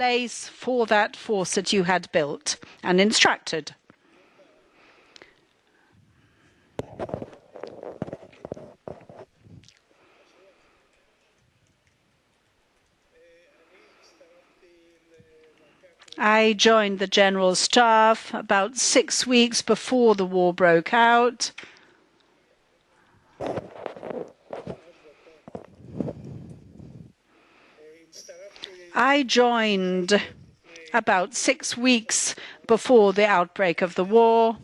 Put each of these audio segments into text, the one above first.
place for that force that you had built and instructed. I joined the General Staff about 6 weeks before the war broke out. I joined about 6 weeks before the outbreak of the war.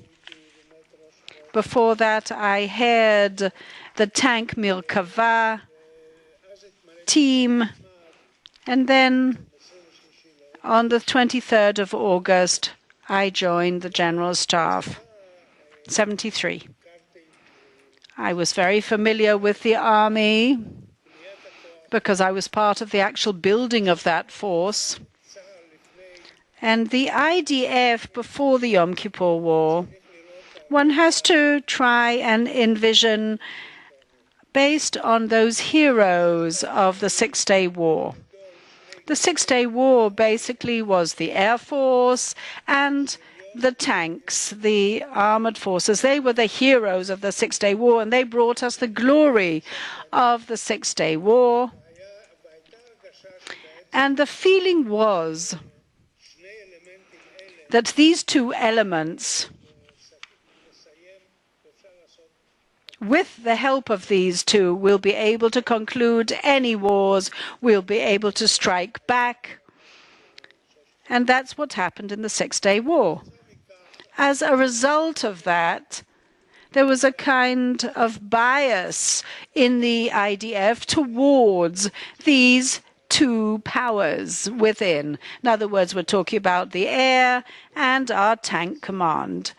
Before that, I had the tank Merkava team, and then on the 23rd of August, I joined the General Staff, 73. I was very familiar with the army because I was part of the actual building of that force. And the IDF before the Yom Kippur War, one has to try and envision based on those heroes of the Six-Day War. The Six-Day War basically was the Air Force and the tanks, the armored forces. They were the heroes of the Six-Day War, and they brought us the glory of the Six-Day War. And the feeling was that these two elements, with the help of these two, we'll be able to conclude any wars, we'll be able to strike back. And that's what happened in the Six-Day War. As a result of that, there was a kind of bias in the IDF towards these two powers within. In other words, we're talking about the air and our tank command,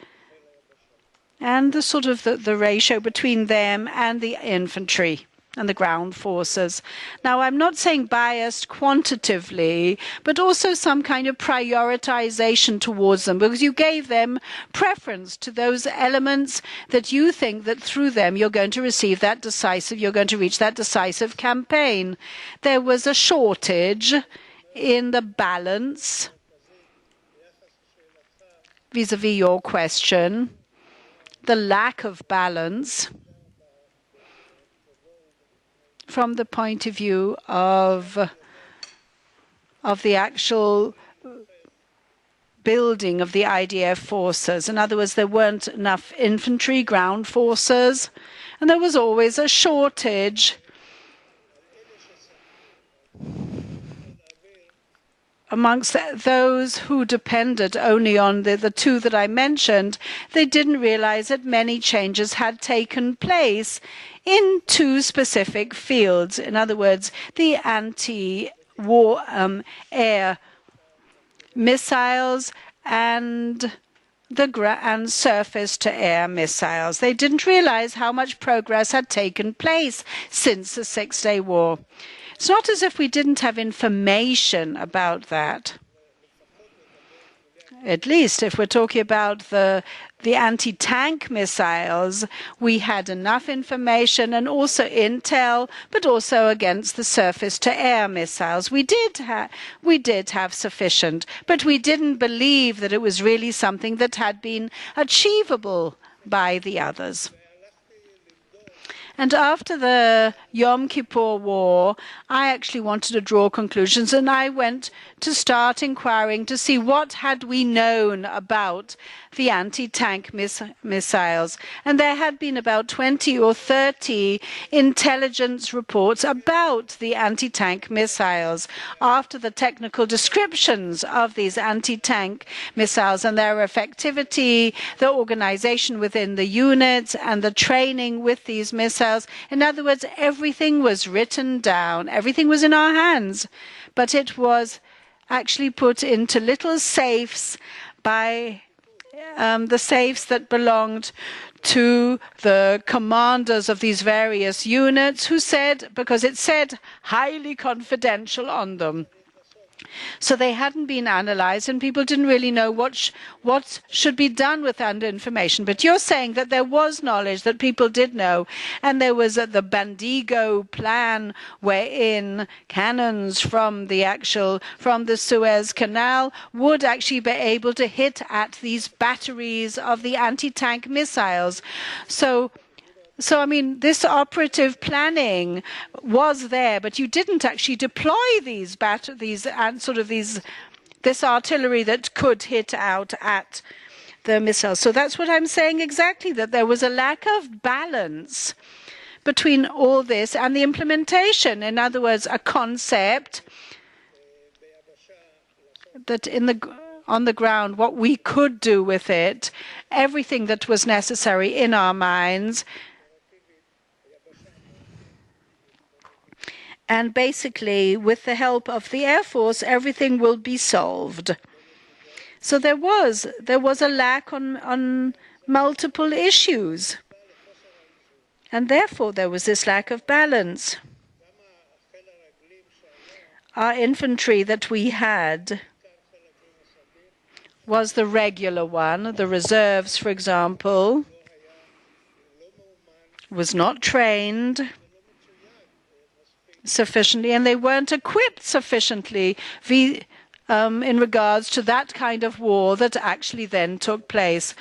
and the sort of the ratio between them and the infantry and the ground forces. Now, I'm not saying biased quantitatively, but also some kind of prioritization towards them, because you gave them preference to those elements that you think that through them you're going to receive that decisive, you're going to reach that decisive campaign. There was a shortage in the balance vis-a-vis your question, the lack of balance from the point of view of the actual building of the IDF forces. In other words, there weren't enough infantry, ground forces, and there was always a shortage amongst those who depended only on the two that I mentioned. They didn't realize that many changes had taken place in two specific fields. In other words, the anti-war air missiles and and surface-to-air missiles. They didn't realize how much progress had taken place since the Six-Day War. It's not as if we didn't have information about that. At least if we're talking about the anti-tank missiles, we had enough information and also intel, but also against the surface-to-air missiles. We did have sufficient, but we didn't believe that it was really something that had been achievable by the others. And after the Yom Kippur War, I actually wanted to draw conclusions, and I went to start inquiring to see what had we known about the anti-tank missiles. And there had been about 20 or 30 intelligence reports about the anti-tank missiles after the technical descriptions of these anti-tank missiles and their effectivity, the organization within the units, and the training with these missiles. In other words, everything was written down. Everything was in our hands, but it was actually put into little safes by the safes that belonged to the commanders of these various units, who said, because it said highly confidential on them. So they hadn't been analyzed, and people didn't really know what should be done with that information. But you're saying that there was knowledge that people did know, and there was the Bandigo plan, wherein cannons from the Suez Canal would actually be able to hit at these batteries of the anti-tank missiles. So, I mean, this operative planning was there, but you didn't actually deploy this artillery that could hit out at the missiles. So that's what I'm saying exactly, that there was a lack of balance between all this and the implementation. In other words, a concept that on the ground, what we could do with it, everything that was necessary in our minds. And basically, with the help of the Air Force, everything will be solved. So there was a lack on multiple issues. And therefore, there was this lack of balance. Our infantry that we had was the regular one. The reserves, for example, was not trained sufficiently, and they weren't equipped sufficiently in regards to that kind of war that actually then took place.